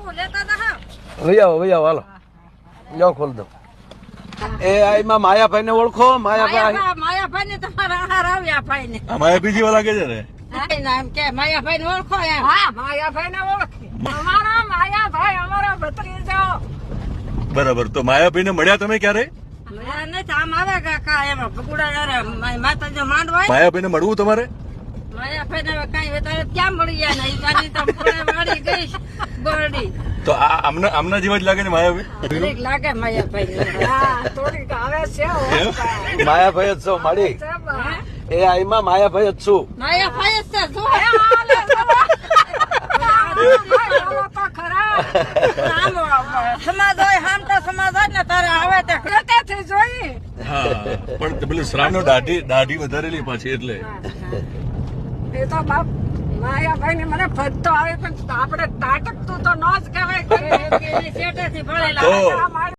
વહી આવો હાલો જાઓ ખોલ દો એ આમાં માયાભાઈ ને ઓળખો માયાભાઈ ને તમારા આહાર આવ્યા ભાઈ ને માયા બીજી વાળા કે છે ને માયાભાઈ ને ઓળખો માયાભાઈ ને ઓળખે અમારા માયાભાઈ અમારા ભત્રીજો બરાબર તો માયાભાઈ ને મળ્યા તમે ક્યારે આમ આવે કાકા એમાં ભગુડા માતાજી માંડવાય માયાભાઈ ને મળવું તમારે માયાભાઈ ને કઈ વધારે ક્યાં મળી જાય ને મારી તો વાળી ગઈ બરડી તો આમના જેવા જ લાગે ને માયાભાઈ લાગે માયાભાઈ થોડીક આવે છે માયાભાઈ જ છો માડી એ આમાં માયાભાઈ જ છું માયાભાઈ જ છે સમાજ હોય હામતા સમાજ હોય ને તારે આવે તે જોઈ હા પણ પેલું શ્રાવણ દાઢી વધારેલી પાછી એટલે એ તો બાપ માયાભાઈ ને મને ભજતો આવે પણ આપણે તાટકતું તો ન જ કહેવાય